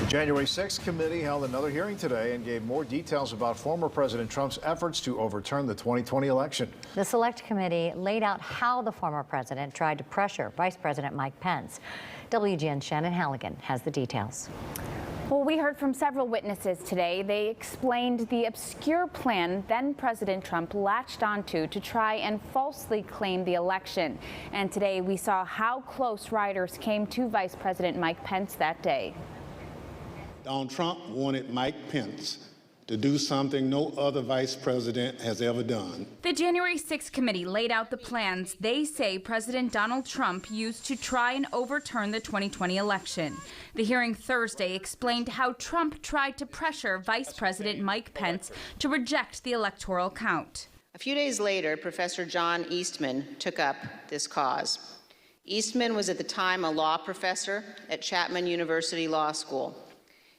January 6th committee held another hearing today and gave more details about former President Trump's efforts to overturn the 2020 election. The Select Committee laid out how the former president tried to pressure Vice President Mike Pence. WGN's Shannon Halligan has the details. Well, we heard from several witnesses today. They explained the obscure plan then President Trump latched onto to try and falsely claim the election. And today we saw how close rioters came to Vice President Mike Pence that day. Donald Trump wanted Mike Pence to do something no other vice president has ever done. The January 6th committee laid out the plans they say President Donald Trump used to try and overturn the 2020 election. The hearing Thursday explained how Trump tried to pressure Vice President Mike Pence to reject the electoral count. A few days later, Professor John Eastman took up this cause. Eastman was at the time a law professor at Chapman University Law School.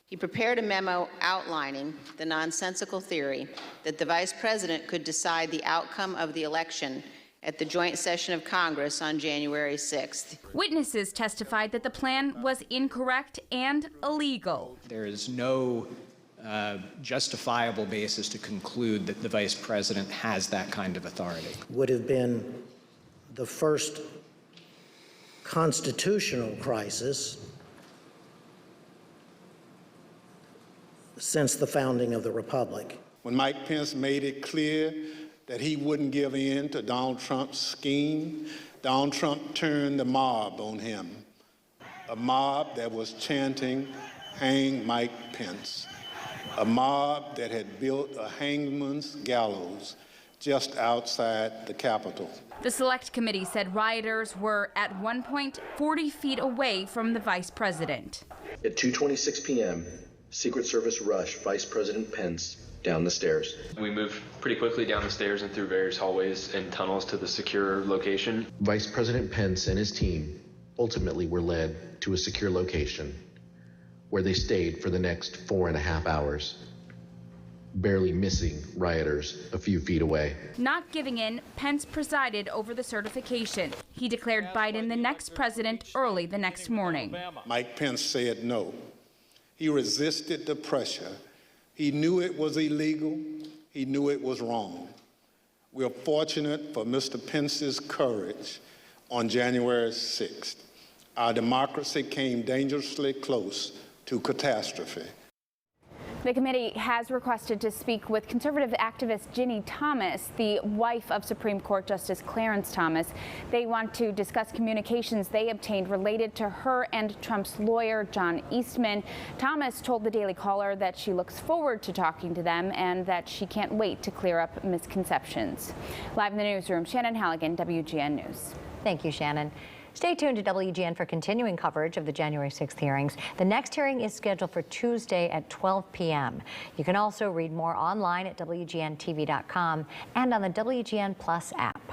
He prepared a memo outlining the nonsensical theory that the vice president could decide the outcome of the election at the joint session of Congress on January 6th. Witnesses testified that the plan was incorrect and illegal. There is no justifiable basis to conclude that the vice president has that kind of authority. Would have been the first constitutional crisis since the founding of the Republic. When Mike Pence made it clear that he wouldn't give in to Donald Trump's scheme, Donald Trump turned the mob on him, a mob that was chanting, "Hang Mike Pence," a mob that had built a hangman's gallows just outside the Capitol. The Select Committee said rioters were at one point 40 feet away from the vice president. At 2:26 p.m., Secret Service rushed Vice President Pence down the stairs. We moved pretty quickly down the stairs and through various hallways and tunnels to the secure location. Vice President Pence and his team ultimately were led to a secure location where they stayed for the next 4.5 hours, barely missing rioters a few feet away. Not giving in, Pence presided over the certification. He declared Biden the next president early the next morning. Mike Pence said no. He resisted the pressure. He knew it was illegal. He knew it was wrong. We're fortunate for Mr. Pence's courage on January 6th. Our democracy came dangerously close to catastrophe. The committee has requested to speak with conservative activist Ginny Thomas, the wife of Supreme Court Justice Clarence Thomas. They want to discuss communications they obtained related to her and Trump's lawyer, John Eastman. Thomas told the Daily Caller that she looks forward to talking to them and that she can't wait to clear up misconceptions. Live in the newsroom, Shannon Halligan, WGN News. Thank you, Shannon. Stay tuned to WGN for continuing coverage of the January 6th hearings. The next hearing is scheduled for Tuesday at 12 p.m. You can also read more online at WGNTV.com and on the WGN Plus app.